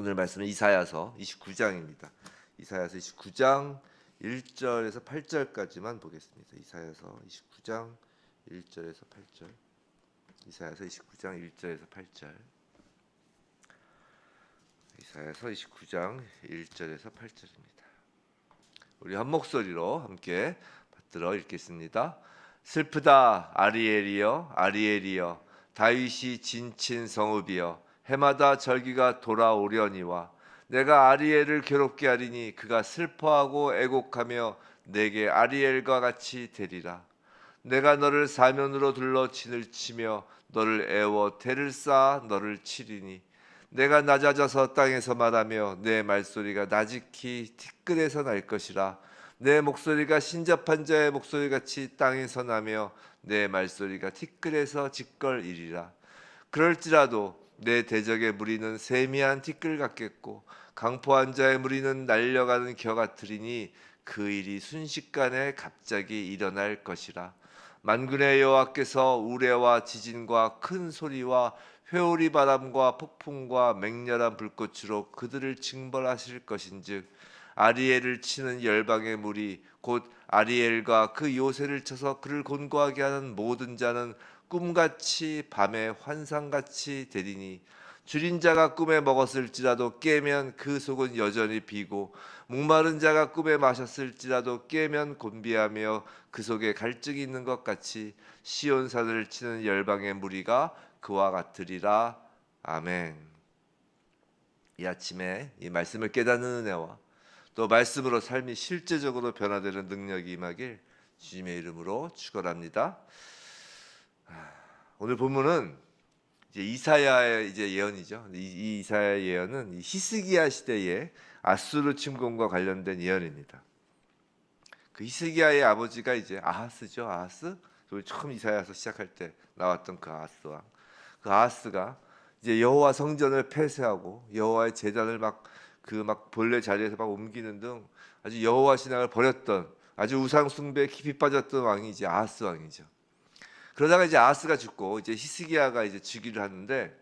오늘 말씀은 이사야서 29장입니다. 이사야서 29장 1절에서 8절까지만 보겠습니다. 이사야서 29장 1절에서 8절. 이사야서 29장 1절에서 8절. 이사야서 29장 1절에서 8절입니다. 우리 한 목소리로 함께 받들어 읽겠습니다. 슬프다 아리엘이여 아리엘이여 다윗이 진친 성읍이여 해마다 절기가 돌아오려니와 내가 아리엘을 괴롭게 하리니 그가 슬퍼하고 애곡하며 내게 아리엘과 같이 되리라. 내가 너를 사면으로 둘러 진을 치며 너를 애워 대를 쌓아 너를 치리니 내가 낮아져서 땅에서 말하며 내 말소리가 나직히 티끌에서 날 것이라. 내 목소리가 신접한 자의 목소리같이 땅에서 나며 내 말소리가 티끌에서 짓걸이리라. 그럴지라도 내 대적의 무리는 세미한 티끌 같겠고 강포한 자의 무리는 날려가는 겨 같으리니 그 일이 순식간에 갑자기 일어날 것이라. 만군의 여호와께서 우레와 지진과 큰 소리와 회오리 바람과 폭풍과 맹렬한 불꽃으로 그들을 징벌하실 것인즉 아리엘을 치는 열방의 무리 곧 아리엘과 그 요새를 쳐서 그를 곤고하게 하는 모든 자는 꿈같이 밤에 환상같이 되리니 줄인 자가 꿈에 먹었을지라도 깨면 그 속은 여전히 비고 목마른 자가 꿈에 마셨을지라도 깨면 곤비하며 그 속에 갈증이 있는 것 같이 시온산을 치는 열방의 무리가 그와 같으리라. 아멘. 이 아침에 이 말씀을 깨닫는 은혜와 또 말씀으로 삶이 실제적으로 변화되는 능력이 임하길 주님의 이름으로 축원합니다. 오늘 본문은 이제 이사야의 이제 예언이죠. 이 이사야 예언은 이 히스기야 시대의 아수르 침공과 관련된 예언입니다. 그 히스기야의 아버지가 이제 아하스죠. 아하스. 우리 처음 이사야서 시작할 때 나왔던 그 아하스 왕. 그 아하스가 이제 여호와 성전을 폐쇄하고 여호와의 제단을 막 본래 자리에서 막 옮기는 등 아주 여호와 신앙을 버렸던 아주 우상 숭배에 깊이 빠졌던 왕이 이제 아하스 왕이죠. 그러다가 이제 아하스가 죽고 이제 히스기야가 이제 즉위를 하는데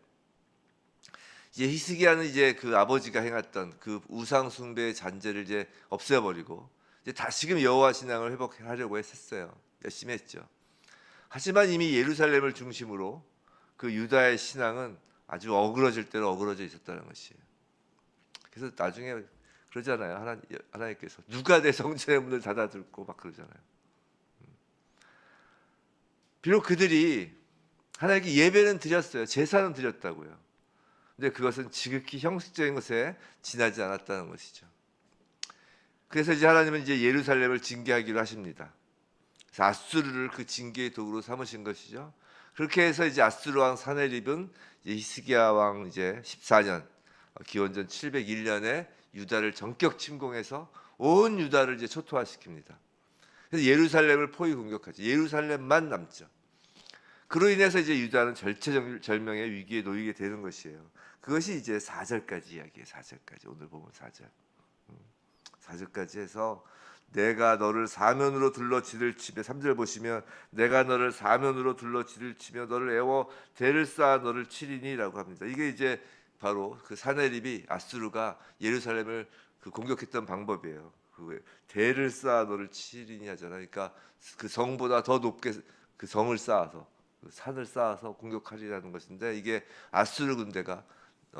이제 히스기야는 이제 그 아버지가 행했던 그 우상 숭배의 잔재를 이제 없애버리고 이제 다시금 여호와 신앙을 회복하려고 했었어요. 열심히 했죠. 하지만 이미 예루살렘을 중심으로 그 유다의 신앙은 아주 어그러질 대로 어그러져 있었다는 것이에요. 그래서 나중에 그러잖아요. 하나님께서 누가 내 성전의 문을 닫아둘고 막 그러잖아요. 비록 그들이 하나님께 예배는 드렸어요. 제사는 드렸다고요. 근데 그것은 지극히 형식적인 것에 지나지 않았다는 것이죠. 그래서 이제 하나님은 이제 예루살렘을 징계하기로 하십니다. 그래서 아수르를 그 징계의 도구로 삼으신 것이죠. 그렇게 해서 이제 아수르 왕 사네립은 이제 히스기야 왕 이제 14년 기원전 701년에 유다를 전격 침공해서 온 유다를 이제 초토화시킵니다. 그래서 예루살렘을 포위 공격하죠. 예루살렘만 남죠. 그로 인해서 이제 유다는 절체절명의 위기에 놓이게 되는 것이에요. 그것이 이제 4절까지 이야기예요. 4절까지 오늘 보면 4절. 4절까지 해서 내가 너를 사면으로 둘러 지를 치며 3절 보시면 내가 너를 사면으로 둘러 지를 치며 너를 애워 대를 쌓아 너를 치리니라고 합니다. 이게 이제 바로 그 사네립이 아수르가 예루살렘을 그 공격했던 방법이에요. 그 대를 쌓아 너를 치리니 하잖아요. 그러니까 그 성보다 더 높게 그 성을 쌓아서 그 산을 쌓아서 공격하리라는 것인데 이게 아수르 군대가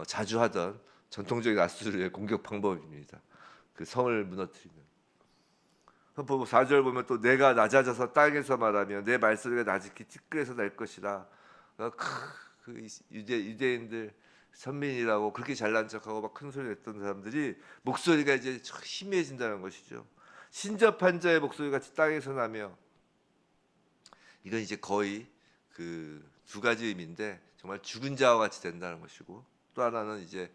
자주 하던 전통적인 아수르의 공격 방법입니다. 그 성을 무너뜨리는. 4절 보면 또 내가 낮아져서 땅에서 말하며 내 말소리가 나직히 티끌에서 날 것이라. 그 유대인들 선민이라고 그렇게 잘난 척하고 막 큰 소리 냈던 사람들이 목소리가 이제 희미해진다는 것이죠. 신접한 자의 목소리가 땅에서 나며 이건 이제 거의 그 두 가지 의미인데 정말 죽은 자와 같이 된다는 것이고 또 하나는 이제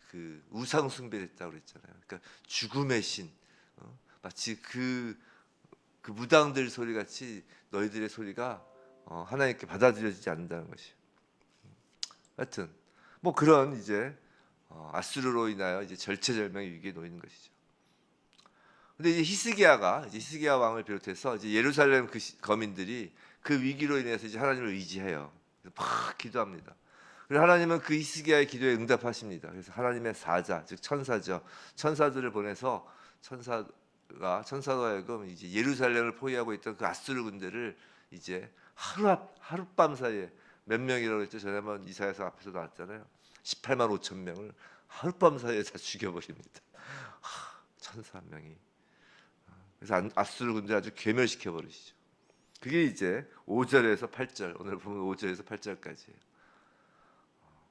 그 우상 숭배했다고 그랬잖아요. 그러니까 죽음의 신, 마치 그 무당들 소리 같이 너희들의 소리가 하나님께 받아들여지지 않는다는 것이에요. 하여튼 뭐 그런 이제 아수르로 인하여 이제 절체절명의 위기에 놓이는 것이죠. 근데 이제 히스기야 왕을 비롯해서 이제 예루살렘 그 거민들이 그 위기로 인해서 이제 하나님을 의지해요. 그래서 막 기도합니다. 그리고 하나님은 그 히스기야의 기도에 응답하십니다. 그래서 하나님의 사자, 즉 천사죠. 천사들을 보내서 천사로 하여금 이제 예루살렘을 포위하고 있던 그 아수르 군대를 이제 하룻밤 사이에 몇 명이라고 했죠? 전에 한번 이사야서 앞에서 나왔잖아요. 18만 5천 명을 하룻밤 사이에 다 죽여버립니다. 천사 한 명이. 그래서 아수르 군대 아주 괴멸시켜 버리시죠. 그게 이제 5절에서 8절, 오늘 보면 5절에서 8절까지예요.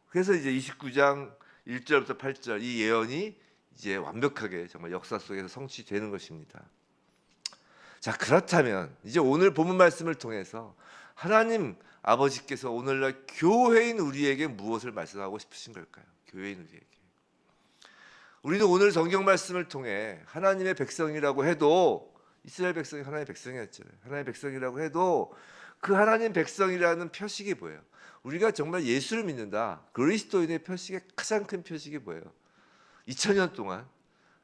그래서 이제 29장 1절부터 8절 이 예언이 이제 완벽하게 정말 역사 속에서 성취되는 것입니다. 자, 그렇다면 이제 오늘 본문 말씀을 통해서 하나님 아버지께서 오늘날 교회인 우리에게 무엇을 말씀하고 싶으신 걸까요? 교회인 우리에게. 우리도 오늘 성경 말씀을 통해 하나님의 백성이라고 해도 이스라엘 백성이 하나님의 백성이었잖아요. 하나님의 백성이라고 해도 그 하나님 백성이라는 표식이 뭐예요? 우리가 정말 예수를 믿는다. 그리스도인의 표식의 가장 큰 표식이 뭐예요? 2000년 동안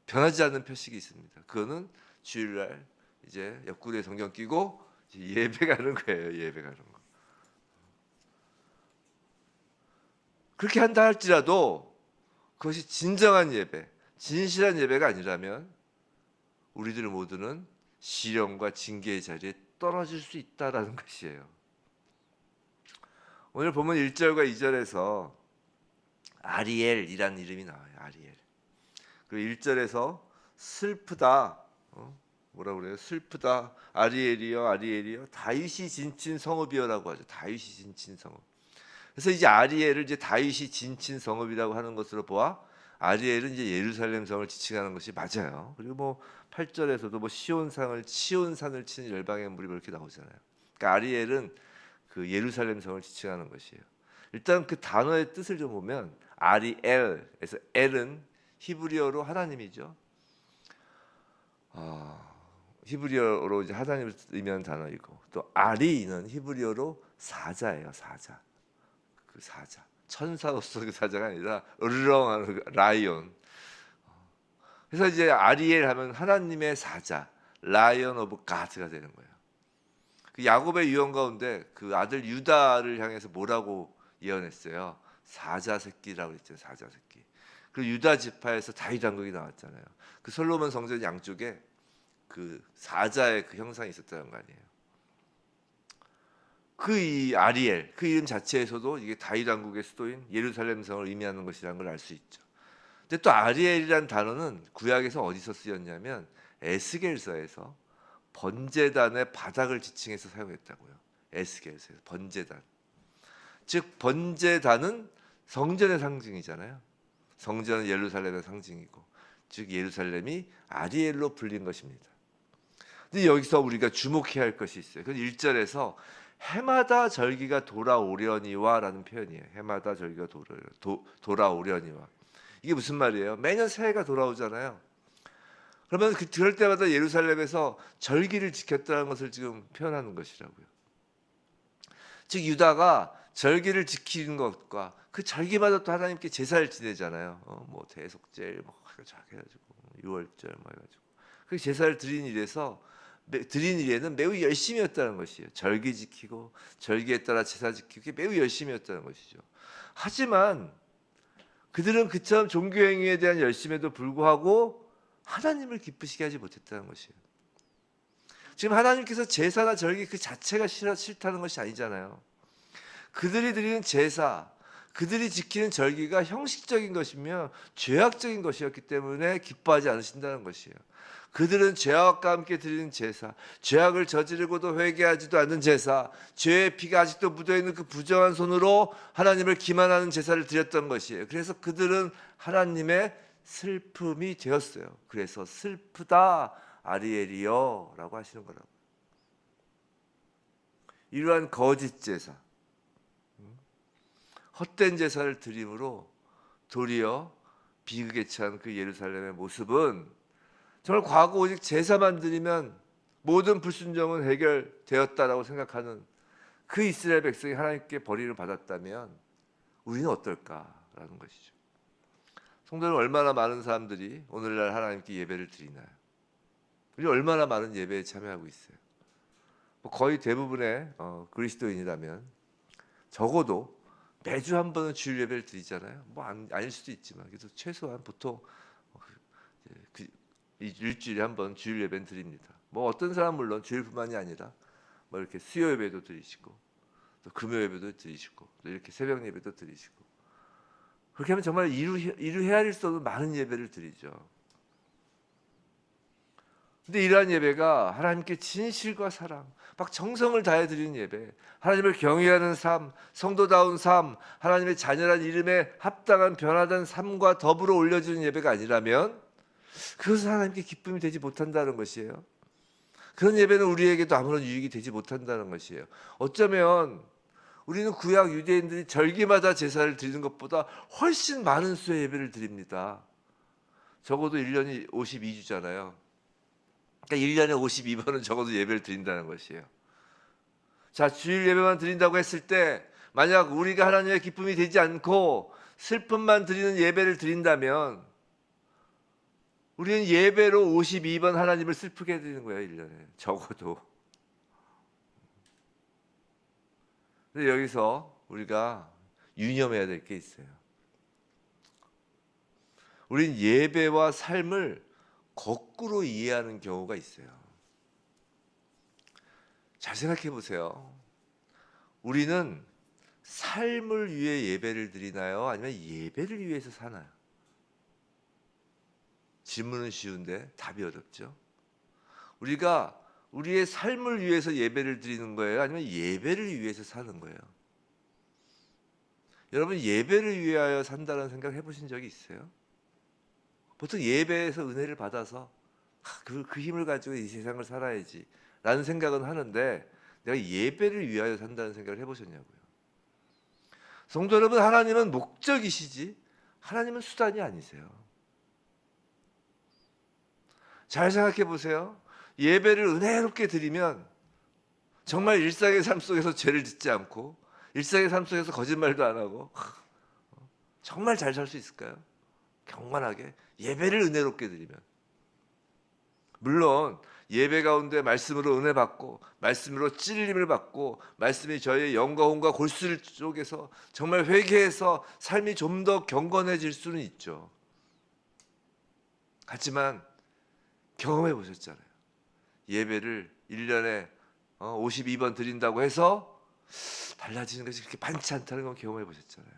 변하지 않는 표식이 있습니다. 그거는 주일날 이제 옆구리에 성경 끼고 예배 가는 거예요. 예배 가는 거. 그렇게 한다 할지라도 그것이 진정한 예배, 진실한 예배가 아니라면 우리들 모두는 시련과 징계의 자리에 떨어질 수 있다라는 것이에요. 오늘 보면 1절과 2절에서 아리엘이라는 이름이 나와요. 아리엘. 그리고 1절에서 슬프다. 뭐라고 그래요? 슬프다. 아리엘이여 아리엘이여 다윗이 진친 성읍이여라고 하죠. 다윗이 진친 성읍. 그래서 이제 아리엘을 이제 다윗이 진친 성읍이라고 하는 것으로 보아 아리엘은 이제 예루살렘 성을 지칭하는 것이 맞아요. 그리고 뭐 8절에서도 뭐 시온산을 치는 열방의 무리 이렇게 나오잖아요. 그러니까 아리엘은 그 예루살렘 성을 지칭하는 것이에요. 일단 그 단어의 뜻을 좀 보면 아리엘에서 엘은 히브리어로 하나님이죠. 히브리어로 이제 하나님을 의미하는 단어이고 또 아리는 히브리어로 사자예요. 사자. 그 사자. 천사로서 그 사자가 아니라 으르렁하는 그 라이온. 그래서 이제 아리엘 하면 하나님의 사자, 라이언 오브 가드가 되는 거예요. 그 야곱의 유언 가운데 그 아들 유다를 향해서 뭐라고 예언했어요? 사자 새끼라고 했죠. 사자 새끼. 그리고 유다 지파에서 다윗 왕국이 나왔잖아요. 그 솔로몬 성전 양쪽에 그 사자의 그 형상이 있었다는 거 아니에요. 그 이 아리엘 그 이름 자체에서도 이게 다윗 왕국의 수도인 예루살렘 성을 의미하는 것이라는 걸 알 수 있죠. 근데 또 아리엘이라는 단어는 구약에서 어디서 쓰였냐면 에스겔서에서 번제단의 바닥을 지칭해서 사용했다고요. 에스겔서에서 번제단. 즉 번제단은 성전의 상징이잖아요. 성전은 예루살렘의 상징이고 즉 예루살렘이 아리엘로 불린 것입니다. 근데 여기서 우리가 주목해야 할 것이 있어요. 그건 1절에서 해마다 절기가 돌아오려니와라는 표현이에요. 해마다 절기가 돌아오려니와. 이게 무슨 말이에요? 매년 새해가 돌아오잖아요. 그러면 그럴 때마다 예루살렘에서 절기를 지켰다는 것을 지금 표현하는 것이라고요. 즉 유다가 절기를 지키는 것과 그 절기마다 또 하나님께 제사를 지내잖아요. 뭐 대속절 뭐 해가지고 6월절 뭐 해가지고 그 제사를 드린 일에는 매우 열심이었다는 것이에요. 절기 지키고 절기에 따라 제사 지키기 매우 열심이었다는 것이죠. 하지만 그들은 그처럼 종교 행위에 대한 열심에도 불구하고 하나님을 기쁘시게 하지 못했다는 것이에요. 지금 하나님께서 제사나 절기 그 자체가 싫다는 것이 아니잖아요. 그들이 드리는 제사, 그들이 지키는 절기가 형식적인 것이며 죄악적인 것이었기 때문에 기뻐하지 않으신다는 것이에요. 그들은 죄악과 함께 드리는 제사, 죄악을 저지르고도 회개하지도 않는 제사, 죄의 피가 아직도 묻어있는 그 부정한 손으로 하나님을 기만하는 제사를 드렸던 것이에요. 그래서 그들은 하나님의 슬픔이 되었어요. 그래서 슬프다 아리엘이여 라고 하시는 거라고. 이러한 거짓 제사, 헛된 제사를 드림으로 도리어 비극에 처한 그 예루살렘의 모습은 정말 과거 오직 제사만 드리면 모든 불순종은 해결되었다라고 생각하는 그 이스라엘 백성이 하나님께 벌의를 받았다면 우리는 어떨까라는 것이죠. 성도는 얼마나 많은 사람들이 오늘날 하나님께 예배를 드리나요? 우리 얼마나 많은 예배에 참여하고 있어요? 거의 대부분의 그리스도인이라면 적어도 매주 한 번은 주일 예배를 드리잖아요. 뭐 아닐 수도 있지만 그래서 최소한 보통 일주일에 한 번 주일 예배는 드립니다. 뭐 어떤 사람은 물론 주일뿐만이 아니라 뭐 이렇게 수요 예배도 드리시고 또 금요 예배도 드리시고 또 이렇게 새벽 예배도 드리시고 그렇게 하면 정말 이루 헤아릴 수 없는 많은 예배를 드리죠. 근데 이러한 예배가 하나님께 진실과 사랑, 막 정성을 다해 드리는 예배, 하나님을 경외하는 삶, 성도다운 삶, 하나님의 자녀란 이름에 합당한 변화된 삶과 더불어 올려주는 예배가 아니라면 그것은 하나님께 기쁨이 되지 못한다는 것이에요. 그런 예배는 우리에게도 아무런 유익이 되지 못한다는 것이에요. 어쩌면 우리는 구약 유대인들이 절기마다 제사를 드리는 것보다 훨씬 많은 수의 예배를 드립니다. 적어도 1년이 52주잖아요. 그러니까 1년에 52번은 적어도 예배를 드린다는 것이에요. 자, 주일 예배만 드린다고 했을 때 만약 우리가 하나님의 기쁨이 되지 않고 슬픔만 드리는 예배를 드린다면 우리는 예배로 52번 하나님을 슬프게 해드리는 거예요. 1년에 적어도. 근데 여기서 우리가 유념해야 될 게 있어요. 우린 예배와 삶을 거꾸로 이해하는 경우가 있어요. 잘 생각해 보세요. 우리는 삶을 위해 예배를 드리나요? 아니면 예배를 위해서 사나요? 질문은 쉬운데 답이 어렵죠. 우리가 우리의 삶을 위해서 예배를 드리는 거예요? 아니면 예배를 위해서 사는 거예요? 여러분 예배를 위하여 산다는 생각 해보신 적이 있어요? 보통 예배에서 은혜를 받아서 그 힘을 가지고 이 세상을 살아야지 라는 생각은 하는데 내가 예배를 위하여 산다는 생각을 해보셨냐고요. 성도 여러분, 하나님은 목적이시지 하나님은 수단이 아니세요. 잘 생각해 보세요. 예배를 은혜롭게 드리면 정말 일상의 삶 속에서 죄를 짓지 않고 일상의 삶 속에서 거짓말도 안 하고 정말 잘 살 수 있을까요? 경건하게 예배를 은혜롭게 드리면. 물론 예배 가운데 말씀으로 은혜 받고 말씀으로 찔림을 받고 말씀이 저희의 영과 혼과 골수를 쪼개서 정말 회개해서 삶이 좀 더 경건해질 수는 있죠. 하지만 경험해 보셨잖아요. 예배를 1년에 52번 드린다고 해서 달라지는 것이 그렇게 많지 않다는 걸 경험해 보셨잖아요.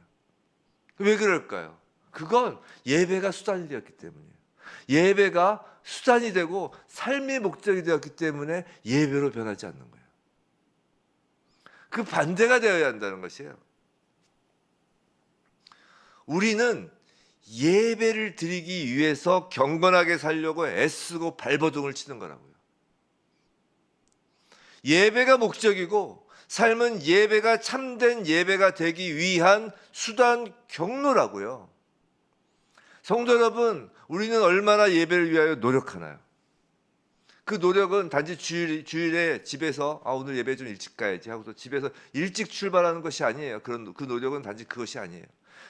왜 그럴까요? 그건 예배가 수단이 되었기 때문이에요. 예배가 수단이 되고 삶의 목적이 되었기 때문에 예배로 변하지 않는 거예요. 그 반대가 되어야 한다는 것이에요. 우리는 예배를 드리기 위해서 경건하게 살려고 애쓰고 발버둥을 치는 거라고요. 예배가 목적이고 삶은 예배가 참된 예배가 되기 위한 수단 경로라고요. 성도 여러분, 우리는 얼마나 예배를 위하여 노력하나요? 그 노력은 단지 주일에 집에서 오늘 예배 좀 일찍 가야지 하고서 집에서 일찍 출발하는 것이 아니에요. 그 노력은 단지 그것이 아니에요.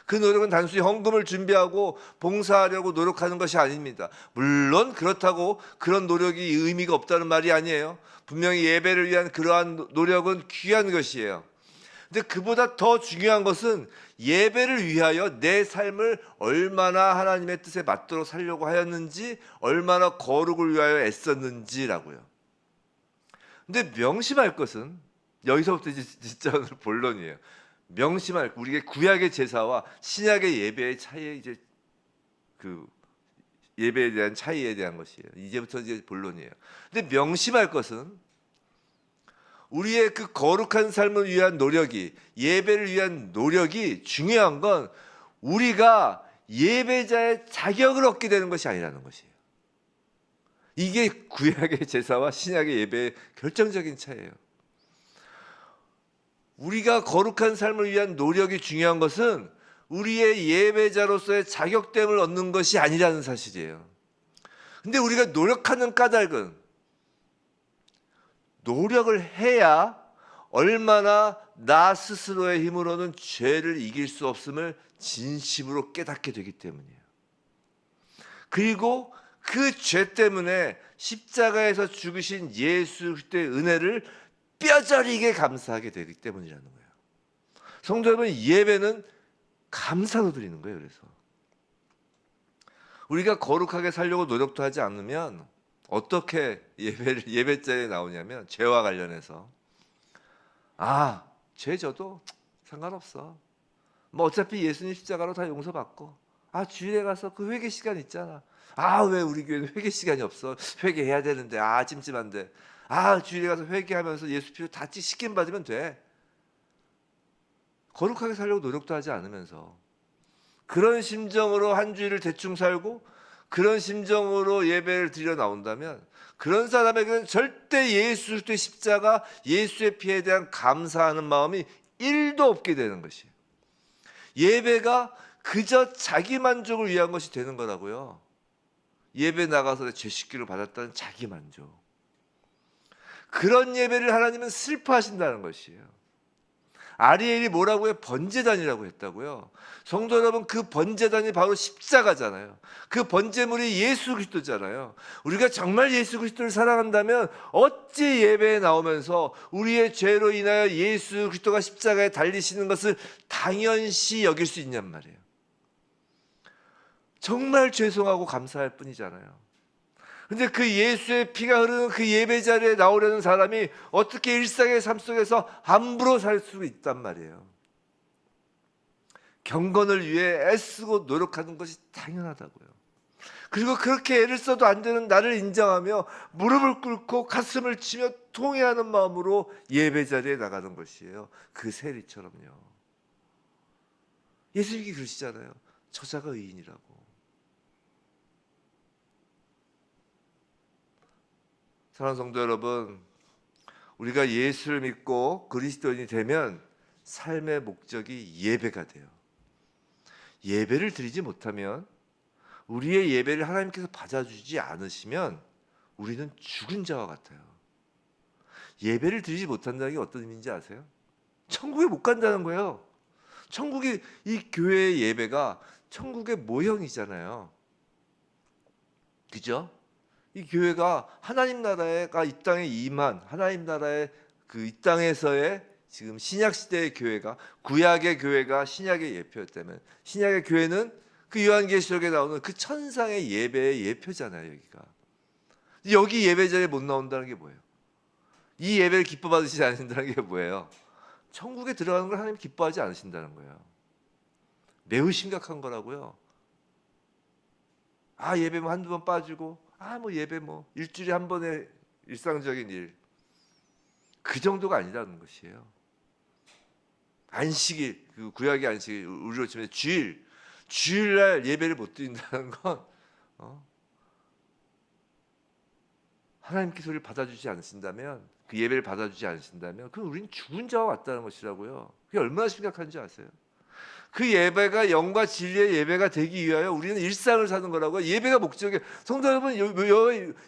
그 노력은 단순히 헌금을 준비하고 봉사하려고 노력하는 것이 아닙니다. 물론 그렇다고 그런 노력이 의미가 없다는 말이 아니에요. 분명히 예배를 위한 그러한 노력은 귀한 것이에요. 근데 그보다 더 중요한 것은 예배를 위하여 내 삶을 얼마나 하나님의 뜻에 맞도록 살려고 하였는지, 얼마나 거룩을 위하여 애썼는지라고요. 근데 명심할 것은 여기서부터 진짜 오늘 본론이에요. 명심할 우리의 구약의 제사와 신약의 예배의 차이에 이제 그 예배에 대한 차이에 대한 것이에요. 이제부터 이제 본론이에요. 근데 명심할 것은 우리의 그 거룩한 삶을 위한 노력이, 예배를 위한 노력이 중요한 건 우리가 예배자의 자격을 얻게 되는 것이 아니라는 것이에요. 이게 구약의 제사와 신약의 예배의 결정적인 차이예요. 우리가 거룩한 삶을 위한 노력이 중요한 것은 우리의 예배자로서의 자격됨을 얻는 것이 아니라는 사실이에요. 근데 우리가 노력하는 까닭은 노력을 해야 얼마나 나 스스로의 힘으로는 죄를 이길 수 없음을 진심으로 깨닫게 되기 때문이에요. 그리고 그 죄 때문에 십자가에서 죽으신 예수 그리스도의 은혜를 뼈저리게 감사하게 되기 때문이라는 거예요. 성도 여러분, 예배는 감사로 드리는 거예요. 그래서 우리가 거룩하게 살려고 노력도 하지 않으면 어떻게 예배 자리에 나오냐면, 죄와 관련해서 죄 져도 상관없어. 뭐 어차피 예수님 십자가로 다 용서받고, 주일에 가서 그 회개 시간 있잖아. 왜 우리 교회는 회개 시간이 없어? 회개해야 되는데 찜찜한데. 주일에 가서 회개하면서 예수 피로 다 씻김 받으면 돼. 거룩하게 살려고 노력도 하지 않으면서 그런 심정으로 한 주일을 대충 살고 그런 심정으로 예배를 드려 나온다면, 그런 사람에게는 절대 예수 그리스도의 십자가, 예수의 피에 대한 감사하는 마음이 1도 없게 되는 것이에요. 예배가 그저 자기 만족을 위한 것이 되는 거라고요. 예배 나가서 죄 씻기를 받았다는 자기 만족. 그런 예배를 하나님은 슬퍼하신다는 것이에요. 아리엘이 뭐라고 해요? 번제단이라고 했다고요. 성도 여러분, 그 번제단이 바로 십자가잖아요. 그 번제물이 예수 그리스도잖아요. 우리가 정말 예수 그리스도를 사랑한다면 어찌 예배에 나오면서 우리의 죄로 인하여 예수 그리스도가 십자가에 달리시는 것을 당연시 여길 수 있냔 말이에요. 정말 죄송하고 감사할 뿐이잖아요. 근데 그 예수의 피가 흐르는 그 예배 자리에 나오려는 사람이 어떻게 일상의 삶 속에서 함부로 살 수 있단 말이에요. 경건을 위해 애쓰고 노력하는 것이 당연하다고요. 그리고 그렇게 애를 써도 안 되는 나를 인정하며 무릎을 꿇고 가슴을 치며 통회하는 마음으로 예배 자리에 나가는 것이에요. 그 세리처럼요. 예수님이 그러시잖아요. 저자가 의인이라고. 사랑하는 성도 여러분, 우리가 예수를 믿고 그리스도인이 되면 삶의 목적이 예배가 돼요. 예배를 드리지 못하면, 우리의 예배를 하나님께서 받아주지 않으시면 우리는 죽은 자와 같아요. 예배를 드리지 못한다는 게 어떤 의미인지 아세요? 천국에 못 간다는 거예요. 천국이, 이 교회의 예배가 천국의 모형이잖아요. 그죠? 이 교회가 하나님 나라가 이 땅에 임한, 하나님 나라의 그 이 땅에서의 지금 신약 시대의 교회가, 구약의 교회가 신약의 예표였다면, 신약의 교회는 그 요한계시록에 나오는 그 천상의 예배의 예표잖아요. 여기 예배 자리에 못 나온다는 게 뭐예요? 이 예배를 기뻐 받으시지 않는다는 게 뭐예요? 천국에 들어가는 걸 하나님 기뻐하지 않으신다는 거예요. 매우 심각한 거라고요. 예배 뭐 한두 번 빠지고, 예배 일주일에 한 번의 일상적인 일, 그 정도가 아니라는 것이에요. 안식일, 그 구약의 안식일, 우리로 치면 주일날 예배를 못 드린다는 건 하나님께서 우리를 받아주지 않으신다면, 그 예배를 받아주지 않으신다면, 그럼 우리는 죽은 자와 같다는 것이라고요. 그게 얼마나 심각한지 아세요? 그 예배가 영과 진리의 예배가 되기 위하여 우리는 일상을 사는 거라고요. 예배가 목적이에요. 성도 여러분,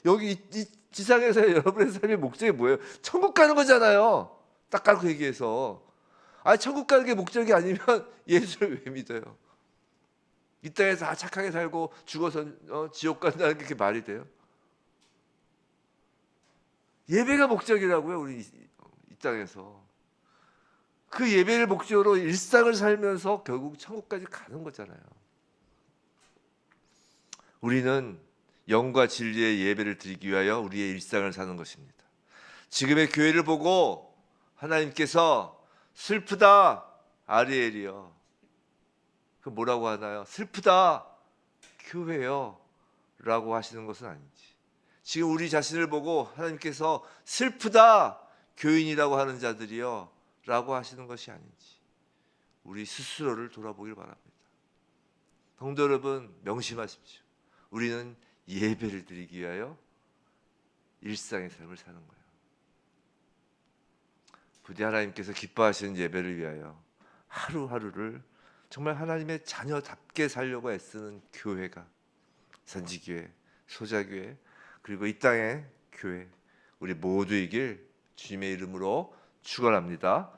여기 이 지상에서 여러분의 삶의 목적이 뭐예요? 천국 가는 거잖아요. 딱 깔고 얘기해서. 천국 가는 게 목적이 아니면 예수를 왜 믿어요? 이 땅에서 착하게 살고 죽어서 지옥 간다는 게 그게 말이 돼요? 예배가 목적이라고요. 우리 이 땅에서. 그 예배를 목적으로 일상을 살면서 결국 천국까지 가는 거잖아요. 우리는 영과 진리의 예배를 드리기 위하여 우리의 일상을 사는 것입니다. 지금의 교회를 보고 하나님께서 슬프다 아리엘이요, 그 뭐라고 하나요? 슬프다 교회요 라고 하시는 것은 아닌지, 지금 우리 자신을 보고 하나님께서 슬프다 교인이라고 하는 자들이요 라고 하시는 것이 아닌지, 우리 스스로를 돌아보길 바랍니다. 성도 여러분, 명심하십시오. 우리는 예배를 드리기 위하여 일상의 삶을 사는 거예요. 부디 하나님께서 기뻐하시는 예배를 위하여 하루하루를 정말 하나님의 자녀답게 살려고 애쓰는 교회가, 선지교회, 소자교회, 그리고 이 땅의 교회, 우리 모두이길 주님의 이름으로 축원합니다.